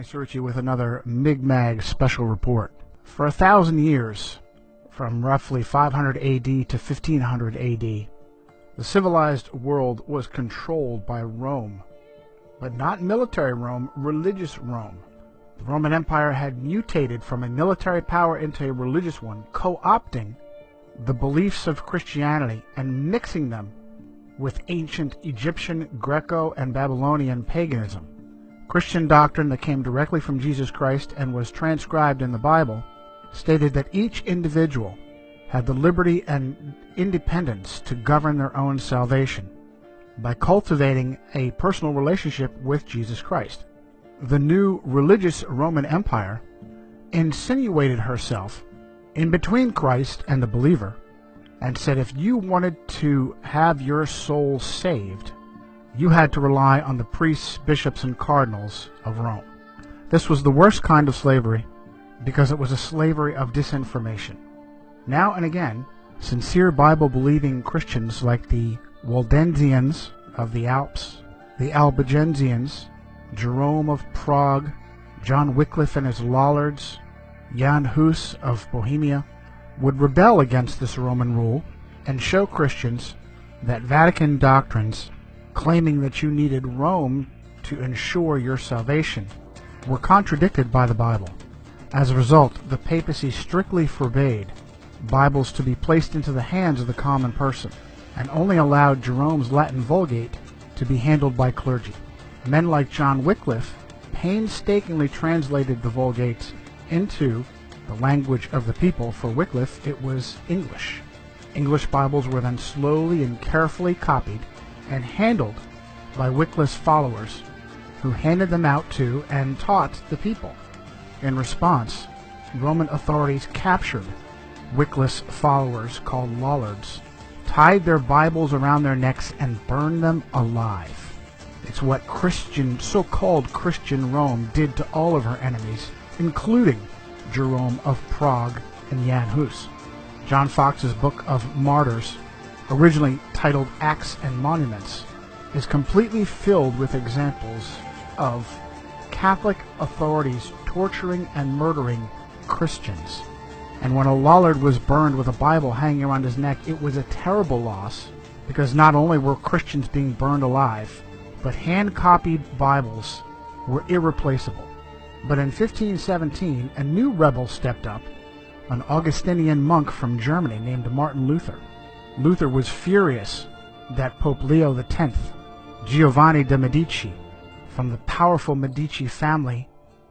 Meštrović with another Mi'kmaq special report. For 1,000 years, from roughly 500 AD to 1500 AD, the civilized world was controlled by Rome, but not military Rome, religious Rome. The Roman Empire had mutated from a military power into a religious one, co-opting the beliefs of Christianity and mixing them with ancient Egyptian, Greco, and Babylonian paganism. Christian doctrine that came directly from Jesus Christ and was transcribed in the Bible stated that each individual had the liberty and independence to govern their own salvation by cultivating a personal relationship with Jesus Christ. The new religious Roman Empire insinuated herself in between Christ and the believer and said if you wanted to have your soul saved, you had to rely on the priests, bishops, and cardinals of Rome. This was the worst kind of slavery because it was a slavery of disinformation. Now and again, sincere Bible-believing Christians like the Waldensians of the Alps, the Albigensians, Jerome of Prague, John Wycliffe and his Lollards, Jan Hus of Bohemia, would rebel against this Roman rule and show Christians that Vatican doctrines claiming that you needed Rome to ensure your salvation were contradicted by the Bible. As a result, the papacy strictly forbade Bibles to be placed into the hands of the common person and only allowed Jerome's Latin Vulgate to be handled by clergy. Men like John Wycliffe painstakingly translated the Vulgate into the language of the people. For Wycliffe, it was English. English Bibles were then slowly and carefully copied and handled by Wycliffe's followers, who handed them out to and taught the people. In response, Roman authorities captured Wycliffe's followers, called Lollards, tied their Bibles around their necks, and burned them alive. It's what so-called Christian Rome did to all of her enemies, including Jerome of Prague and Jan Hus. John Fox's Book of Martyrs, originally titled Acts and Monuments, is completely filled with examples of Catholic authorities torturing and murdering Christians. And when a Lollard was burned with a Bible hanging around his neck, it was a terrible loss, because not only were Christians being burned alive, but hand-copied Bibles were irreplaceable. But in 1517, a new rebel stepped up, an Augustinian monk from Germany named Martin Luther. Luther was furious that Pope Leo X, Giovanni de' Medici, from the powerful Medici family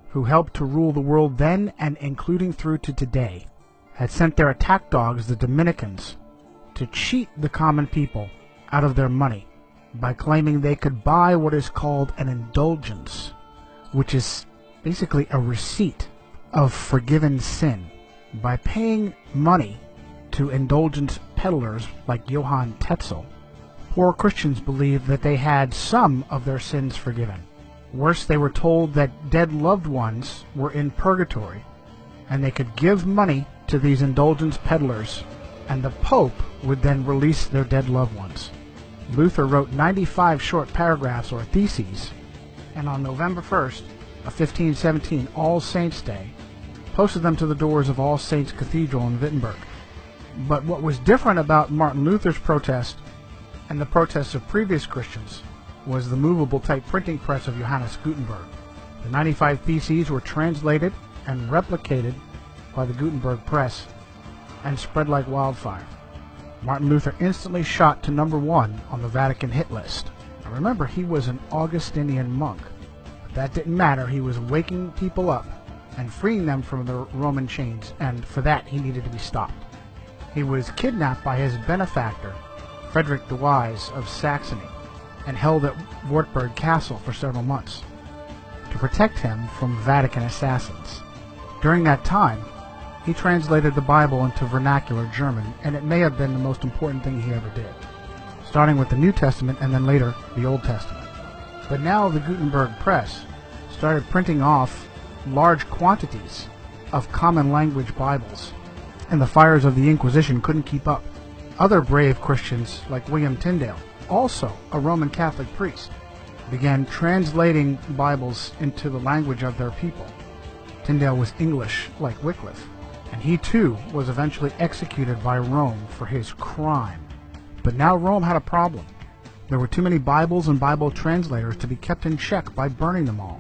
who helped to rule the world then and including through to today, had sent their attack dogs, the Dominicans, to cheat the common people out of their money by claiming they could buy what is called an indulgence, which is basically a receipt of forgiven sin. By paying money to indulgence peddlers like Johann Tetzel, poor Christians believed that they had some of their sins forgiven. Worse, they were told that dead loved ones were in purgatory, and they could give money to these indulgence peddlers, and the Pope would then release their dead loved ones. Luther wrote 95 short paragraphs or theses, and on November 1st of 1517, All Saints' Day, posted them to the doors of All Saints Cathedral in Wittenberg. But what was different about Martin Luther's protest and the protests of previous Christians was the movable type printing press of Johannes Gutenberg. The 95 theses were translated and replicated by the Gutenberg press and spread like wildfire. Martin Luther instantly shot to #1 on the Vatican hit list. Now remember, he was an Augustinian monk. But that didn't matter. He was waking people up and freeing them from their Roman chains, and for that he needed to be stopped. He was kidnapped by his benefactor, Frederick the Wise of Saxony, and held at Wartburg Castle for several months to protect him from Vatican assassins. During that time, he translated the Bible into vernacular German, and it may have been the most important thing he ever did, starting with the New Testament and then later the Old Testament. But now the Gutenberg press started printing off large quantities of common language Bibles, and the fires of the Inquisition couldn't keep up. Other brave Christians, like William Tyndale, also a Roman Catholic priest, began translating Bibles into the language of their people. Tyndale was English, like Wycliffe, and he too was eventually executed by Rome for his crime. But now Rome had a problem. There were too many Bibles and Bible translators to be kept in check by burning them all.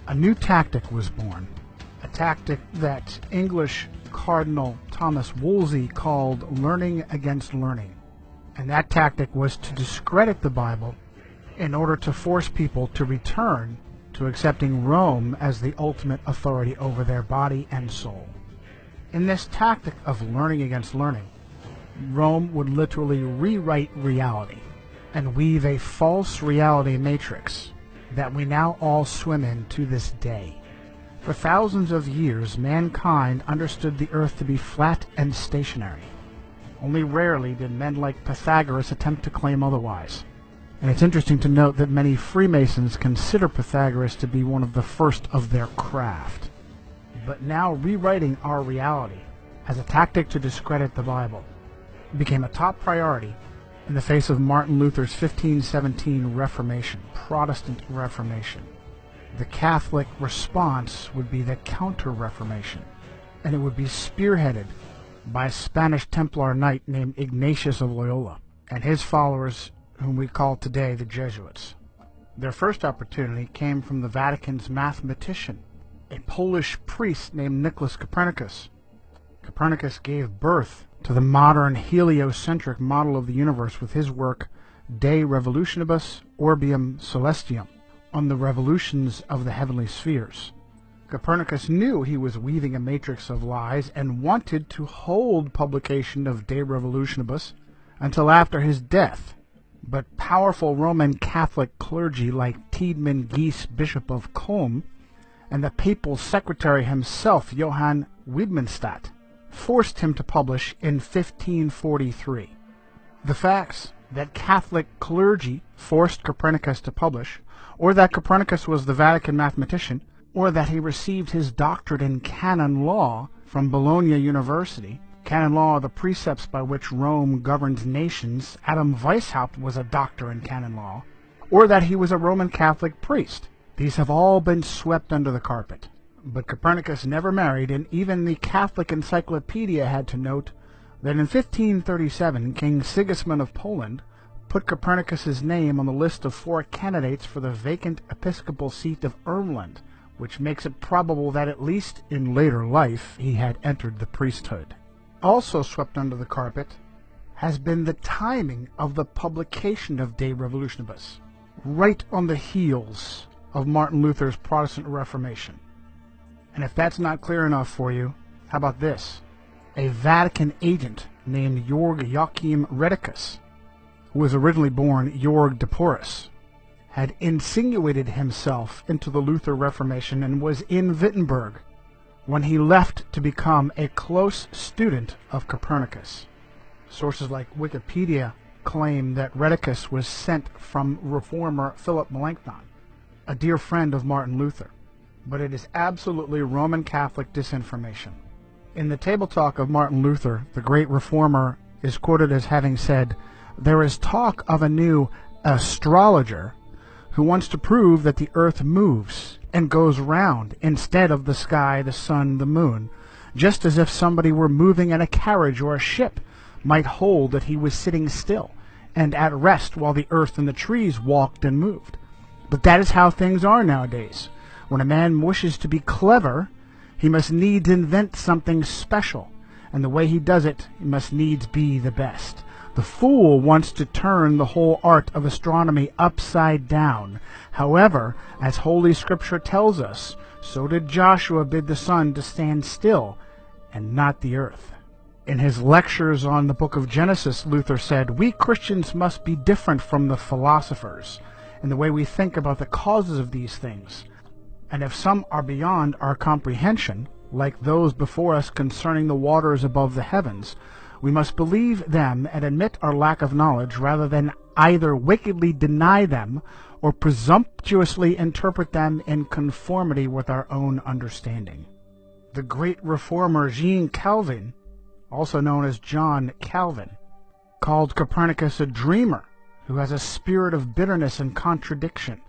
A new tactic was born, a tactic that English Cardinal Thomas Wolsey called learning against learning. And that tactic was to discredit the Bible in order to force people to return to accepting Rome as the ultimate authority over their body and soul. In this tactic of learning against learning, Rome would literally rewrite reality and weave a false reality matrix that we now all swim in to this day. For thousands of years, mankind understood the earth to be flat and stationary. Only rarely did men like Pythagoras attempt to claim otherwise. And it's interesting to note that many Freemasons consider Pythagoras to be one of the first of their craft. But now rewriting our reality as a tactic to discredit the Bible became a top priority in the face of Martin Luther's 1517 Reformation, Protestant Reformation. The Catholic response would be the Counter-Reformation, and it would be spearheaded by a Spanish Templar knight named Ignatius of Loyola and his followers, whom we call today the Jesuits. Their first opportunity came from the Vatican's mathematician, a Polish priest named Nicholas Copernicus. Copernicus gave birth to the modern heliocentric model of the universe with his work De Revolutionibus Orbium Celestium, on the revolutions of the heavenly spheres. Copernicus knew he was weaving a matrix of lies and wanted to hold publication of De Revolutionibus until after his death. But powerful Roman Catholic clergy like Tiedemann Gies, Bishop of Culm, and the papal secretary himself, Johann Widmanstadt, forced him to publish in 1543. The facts that Catholic clergy forced Copernicus to publish, or that Copernicus was the Vatican mathematician, or that he received his doctorate in canon law from Bologna University. Canon law are the precepts by which Rome governs nations. Adam Weishaupt was a doctor in canon law. Or that he was a Roman Catholic priest. These have all been swept under the carpet. But Copernicus never married, and even the Catholic Encyclopedia had to note that in 1537 King Sigismund of Poland put Copernicus's name on the list of 4 candidates for the vacant episcopal seat of Ermland, which makes it probable that at least in later life he had entered the priesthood. Also swept under the carpet has been the timing of the publication of De Revolutionibus, right on the heels of Martin Luther's Protestant Reformation. And if that's not clear enough for you, how about this? A Vatican agent named Georg Joachim Redicus, who was originally born Georg de Porus, had insinuated himself into the Luther Reformation and was in Wittenberg when he left to become a close student of Copernicus. Sources like Wikipedia claim that Redicus was sent from reformer Philip Melanchthon, a dear friend of Martin Luther, but it is absolutely Roman Catholic disinformation. In the Table Talk of Martin Luther, the great reformer is quoted as having said, "There is talk of a new astrologer who wants to prove that the earth moves and goes round instead of the sky, the sun, the moon, just as if somebody were moving in a carriage or a ship might hold that he was sitting still and at rest while the earth and the trees walked and moved. But that is how things are nowadays. When a man wishes to be clever, He must needs invent something special, and the way he does it must needs be the best. The fool wants to turn the whole art of astronomy upside down. However, as Holy Scripture tells us, so did Joshua bid the sun to stand still, and not the earth. In his lectures on the book of Genesis, Luther said, "We Christians must be different from the philosophers in the way we think about the causes of these things. And if some are beyond our comprehension, like those before us concerning the waters above the heavens, we must believe them and admit our lack of knowledge rather than either wickedly deny them or presumptuously interpret them in conformity with our own understanding." The great reformer Jean Calvin, also known as John Calvin, called Copernicus a dreamer who has a spirit of bitterness and contradiction,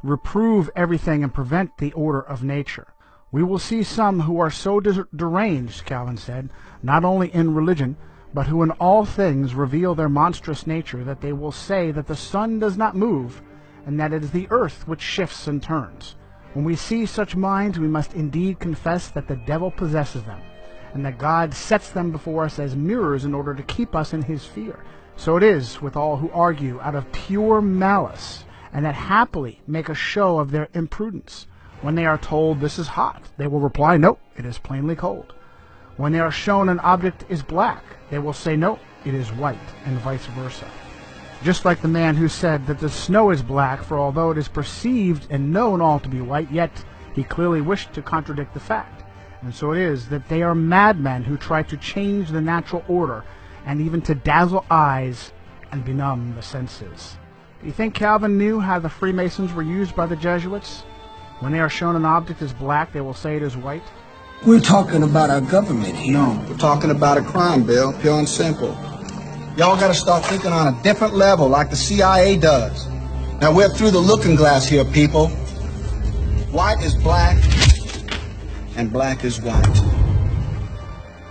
reprove everything and prevent the order of nature. "We will see some who are so deranged," Calvin said, "not only in religion, but who in all things reveal their monstrous nature, that they will say that the sun does not move, and that it is the earth which shifts and turns. When we see such minds, we must indeed confess that the devil possesses them, and that God sets them before us as mirrors in order to keep us in his fear. So it is with all who argue out of pure malice, and that happily make a show of their imprudence. When they are told this is hot, they will reply, no, it is plainly cold. When they are shown an object is black, they will say, no, it is white, and vice versa. Just like the man who said that the snow is black, for although it is perceived and known all to be white, yet he clearly wished to contradict the fact. And so it is that they are madmen who try to change the natural order, and even to dazzle eyes and benumb the senses. Do you think Calvin knew how the Freemasons were used by the Jesuits? When they are shown an object as black, they will say it is white. We're talking about our government here. No, we're talking about a crime, Bill, pure and simple. Y'all gotta start thinking on a different level, like the CIA does. Now we're through the looking glass here, people. White is black, and black is white.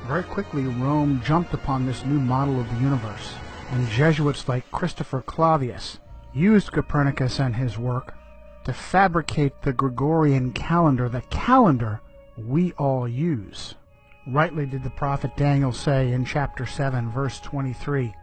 Very quickly, Rome jumped upon this new model of the universe, and Jesuits like Christopher Clavius used Copernicus and his work to fabricate the Gregorian calendar, the calendar we all use. Rightly did the prophet Daniel say in chapter 7, verse 23,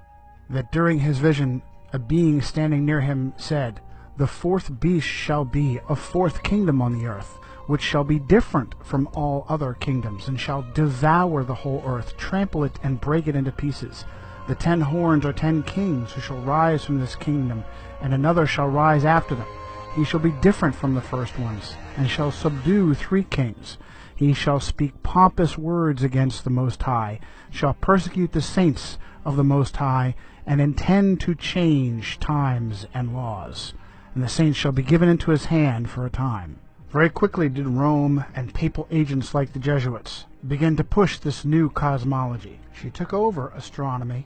that during his vision a being standing near him said, "The fourth beast shall be a fourth kingdom on the earth, which shall be different from all other kingdoms, and shall devour the whole earth, trample it, and break it into pieces. The 10 horns are 10 kings who shall rise from this kingdom, and another shall rise after them. He shall be different from the first ones, and shall subdue 3 kings. He shall speak pompous words against the Most High, shall persecute the saints of the Most High, and intend to change times and laws. And the saints shall be given into his hand for a time." Very quickly did Rome and papal agents like the Jesuits begin to push this new cosmology. She took over astronomy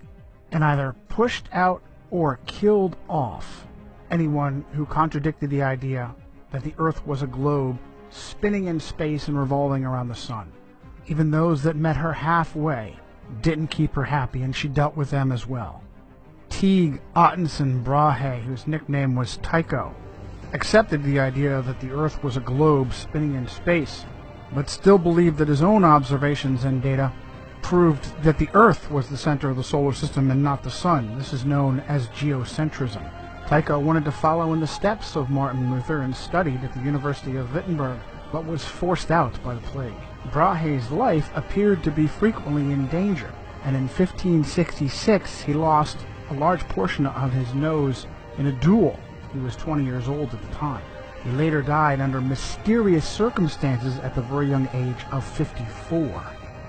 and either pushed out or killed off anyone who contradicted the idea that the Earth was a globe spinning in space and revolving around the sun. Even those that met her halfway didn't keep her happy, and she dealt with them as well. Teague Ottenson Brahe, whose nickname was Tycho, accepted the idea that the Earth was a globe spinning in space, but still believed that his own observations and data proved that the Earth was the center of the solar system and not the sun. This is known as geocentrism. Tycho wanted to follow in the steps of Martin Luther and studied at the University of Wittenberg, but was forced out by the plague. Brahe's life appeared to be frequently in danger, and in 1566 he lost a large portion of his nose in a duel. He was 20 years old at the time. He later died under mysterious circumstances at the very young age of 54.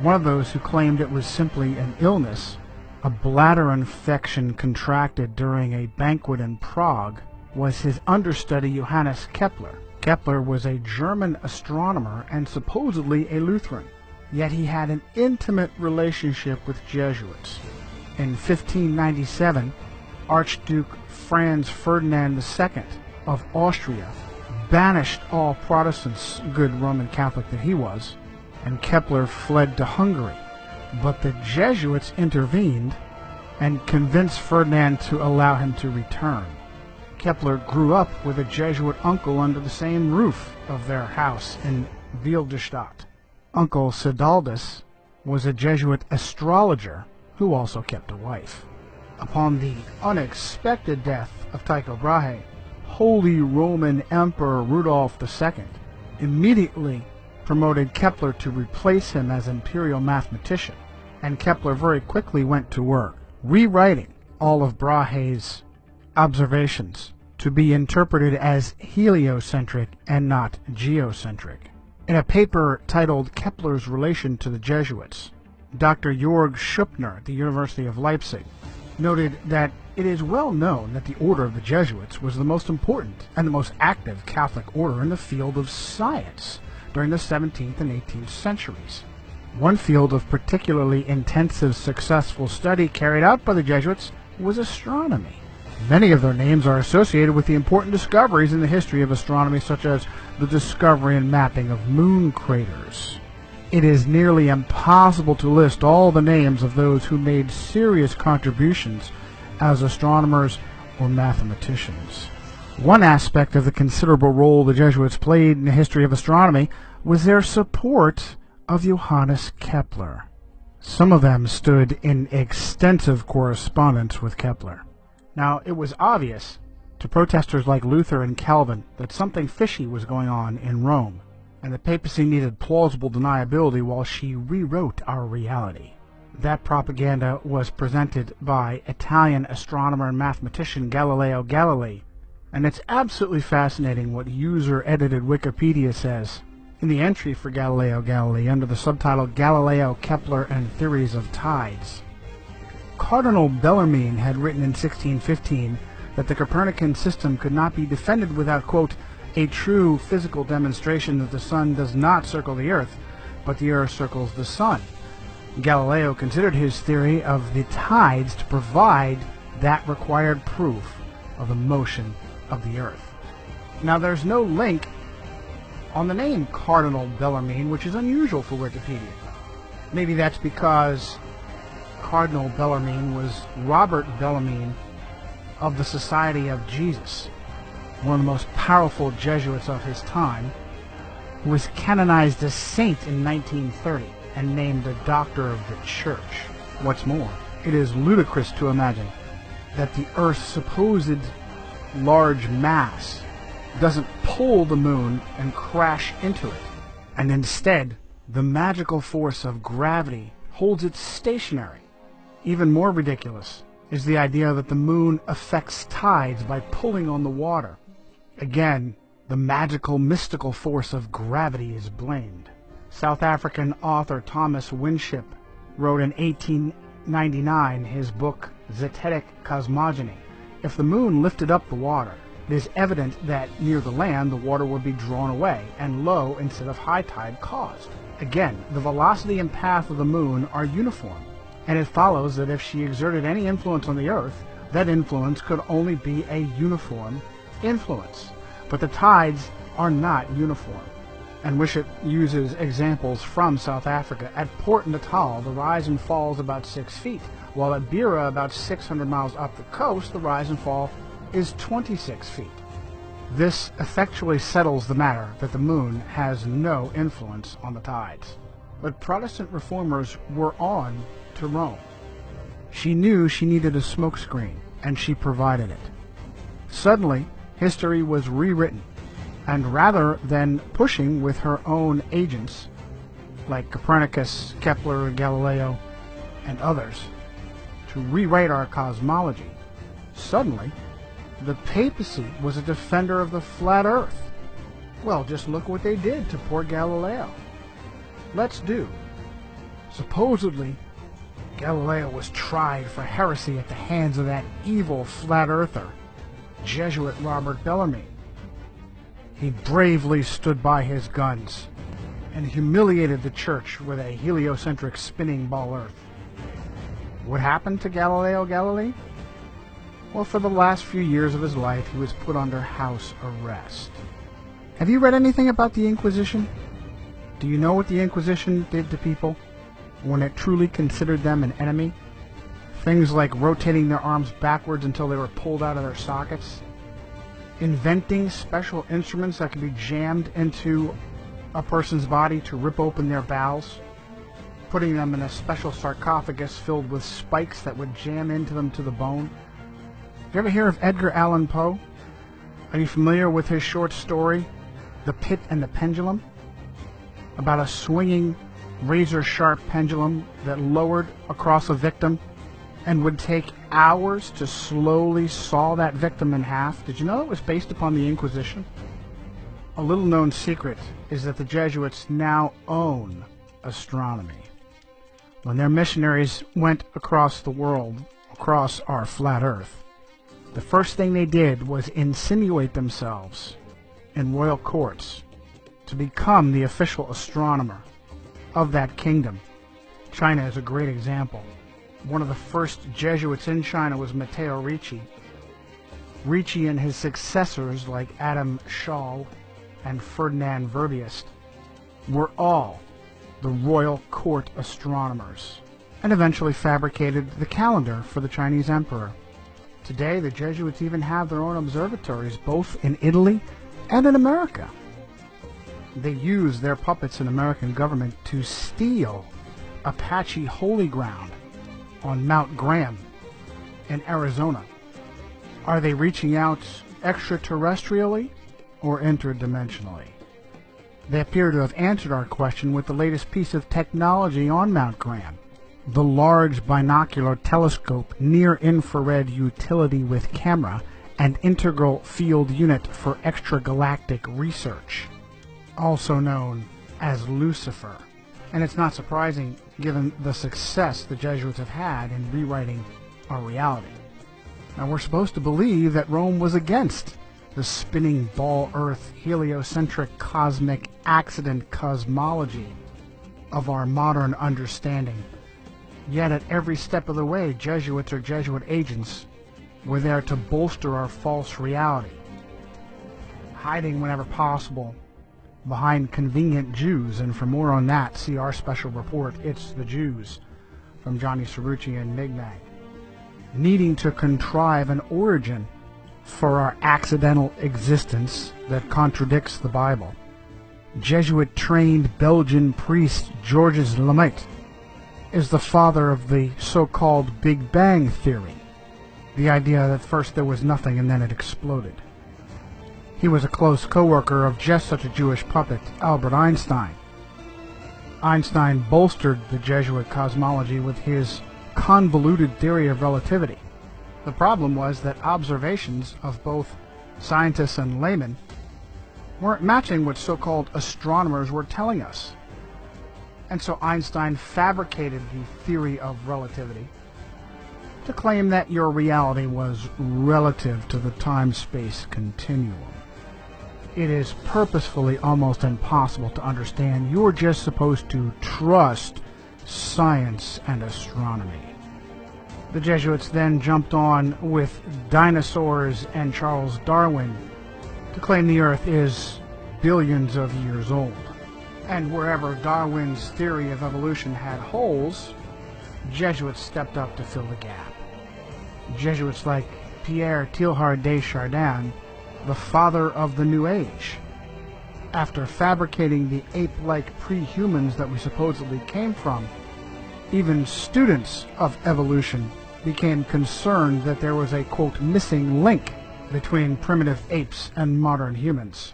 One of those who claimed it was simply an illness, a bladder infection contracted during a banquet in Prague, was his understudy Johannes Kepler. Kepler was a German astronomer and supposedly a Lutheran, yet he had an intimate relationship with Jesuits. In 1597, Archduke Franz Ferdinand II of Austria banished all Protestants, good Roman Catholic that he was, and Kepler fled to Hungary. But the Jesuits intervened and convinced Ferdinand to allow him to return. Kepler grew up with a Jesuit uncle under the same roof of their house in Wilderstadt. Uncle Sidaldus was a Jesuit astrologer who also kept a wife. Upon the unexpected death of Tycho Brahe, Holy Roman Emperor Rudolf II immediately promoted Kepler to replace him as imperial mathematician, and Kepler very quickly went to work, rewriting all of Brahe's observations to be interpreted as heliocentric and not geocentric. In a paper titled Kepler's Relation to the Jesuits, Dr. Jörg Schuppner at the University of Leipzig noted that it is well known that the order of the Jesuits was the most important and the most active Catholic order in the field of science during the 17th and 18th centuries. One field of particularly intensive successful study carried out by the Jesuits was astronomy. Many of their names are associated with the important discoveries in the history of astronomy, such as the discovery and mapping of moon craters. It is nearly impossible to list all the names of those who made serious contributions as astronomers or mathematicians. One aspect of the considerable role the Jesuits played in the history of astronomy was their support of Johannes Kepler. Some of them stood in extensive correspondence with Kepler. Now, it was obvious to protesters like Luther and Calvin that something fishy was going on in Rome, and the papacy needed plausible deniability while she rewrote our reality. That propaganda was presented by Italian astronomer and mathematician Galileo Galilei, and it's absolutely fascinating what user-edited Wikipedia says. In the entry for Galileo Galilei, under the subtitle Galileo, Kepler, and Theories of Tides, Cardinal Bellarmine had written in 1615 that the Copernican system could not be defended without, quote, a true physical demonstration that the sun does not circle the earth, but the earth circles the sun. Galileo considered his theory of the tides to provide that required proof of the motion of the earth. Now, there's no link on the name Cardinal Bellarmine, which is unusual for Wikipedia. Maybe that's because Cardinal Bellarmine was Robert Bellarmine of the Society of Jesus, one of the most powerful Jesuits of his time, who was canonized as saint in 1930 and named a doctor of the church. What's more, it is ludicrous to imagine that the Earth's supposed large mass doesn't pull the moon and crash into it, and instead the magical force of gravity holds it stationary. Even more ridiculous is the idea that the moon affects tides by pulling on the water. Again, the magical, mystical force of gravity is blamed. South African author Thomas Winship wrote in 1899 his book Zetetic Cosmogony. If the moon lifted up the water, it is evident that near the land the water would be drawn away and low instead of high tide caused. Again, the velocity and path of the moon are uniform, and it follows that if she exerted any influence on the earth, that influence could only be a uniform influence. But the tides are not uniform. And Winship uses examples from South Africa. At Port Natal, the rise and fall is about 6 feet, while at Beira, about 600 miles up the coast, the rise and fall is 26 feet. This effectually settles the matter that the moon has no influence on the tides. But Protestant reformers were on to Rome. She knew she needed a smokescreen, and she provided it. Suddenly, history was rewritten, and rather than pushing with her own agents, like Copernicus, Kepler, Galileo, and others, to rewrite our cosmology, suddenly the papacy was a defender of the flat earth. Well, just look what they did to poor Galileo. Let's do. Supposedly, Galileo was tried for heresy at the hands of that evil flat earther, Jesuit Robert Bellarmine. He bravely stood by his guns and humiliated the church with a heliocentric spinning ball earth. What happened to Galileo Galilei? Well, for the last few years of his life, he was put under house arrest. Have you read anything about the Inquisition? Do you know what the Inquisition did to people when it truly considered them an enemy? Things like rotating their arms backwards until they were pulled out of their sockets, inventing special instruments that could be jammed into a person's body to rip open their bowels, putting them in a special sarcophagus filled with spikes that would jam into them to the bone. You ever hear of Edgar Allan Poe? Are you familiar with his short story, The Pit and the Pendulum? About a swinging, razor-sharp pendulum that lowered across a victim and would take hours to slowly saw that victim in half. Did you know it was based upon the Inquisition? A little-known secret is that the Jesuits now own astronomy. When their missionaries went across the world, across our flat earth, the first thing they did was insinuate themselves in royal courts to become the official astronomer of that kingdom. China is a great example. One of the first Jesuits in China was Matteo Ricci. Ricci and his successors like Adam Schall and Ferdinand Verbiest were all the royal court astronomers and eventually fabricated the calendar for the Chinese emperor. Today, the Jesuits even have their own observatories, both in Italy and in America. They use their puppets in American government to steal Apache holy ground on Mount Graham in Arizona. Are they reaching out extraterrestrially or interdimensionally? They appear to have answered our question with the latest piece of technology on Mount Graham, the Large Binocular Telescope Near-Infrared Utility with Camera and Integral Field Unit for Extragalactic Research, also known as Lucifer. And it's not surprising given the success the Jesuits have had in rewriting our reality. Now, we're supposed to believe that Rome was against the spinning ball Earth heliocentric cosmic accident cosmology of our modern understanding. Yet at every step of the way, Jesuits or Jesuit agents were there to bolster our false reality, hiding whenever possible behind convenient Jews. And for more on that, see our special report, It's the Jews, from Johnny Cerrucci and Migmag. Needing to contrive an origin for our accidental existence that contradicts the Bible. Jesuit-trained Belgian priest Georges Lemaitre is the father of the so-called Big Bang Theory, the idea that first there was nothing and then it exploded. He was a close co-worker of just such a Jewish puppet, Albert Einstein. Einstein bolstered the Jesuit cosmology with his convoluted theory of relativity. The problem was that observations of both scientists and laymen weren't matching what so-called astronomers were telling us. And so Einstein fabricated the theory of relativity to claim that your reality was relative to the time-space continuum. It is purposefully almost impossible to understand. You're just supposed to trust science and astronomy. The Jesuits then jumped on with dinosaurs and Charles Darwin to claim the Earth is billions of years old. And wherever Darwin's theory of evolution had holes, Jesuits stepped up to fill the gap. Jesuits like Pierre Teilhard de Chardin, the father of the New Age, after fabricating the ape-like pre-humans that we supposedly came from, even students of evolution became concerned that there was a, quote, missing link between primitive apes and modern humans.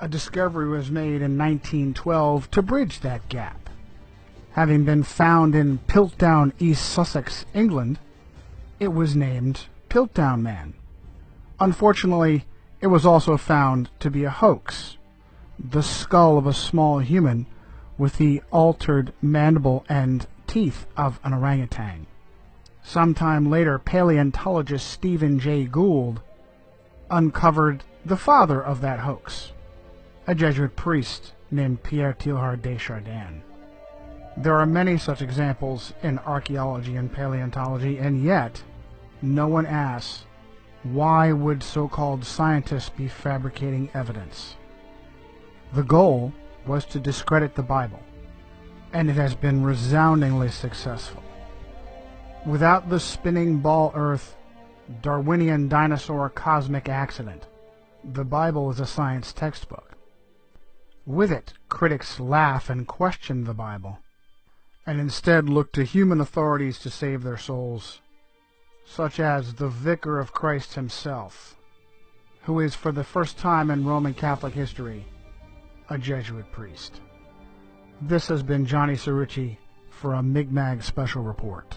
A discovery was made in 1912 to bridge that gap. Having been found in Piltdown, East Sussex, England, it was named Piltdown Man. Unfortunately, it was also found to be a hoax, the skull of a small human with the altered mandible and teeth of an orangutan. Sometime later, paleontologist Stephen Jay Gould uncovered the father of that hoax, a Jesuit priest named Pierre Teilhard de Chardin. There are many such examples in archaeology and paleontology, and yet no one asks, why would so-called scientists be fabricating evidence? The goal was to discredit the Bible, and it has been resoundingly successful. Without the spinning ball Earth, Darwinian dinosaur cosmic accident, the Bible is a science textbook. With it, critics laugh and question the Bible, and instead look to human authorities to save their souls, such as the Vicar of Christ himself, who is for the first time in Roman Catholic history a Jesuit priest. This has been Johnny Cerrucci for a Mi'kmaq Special Report.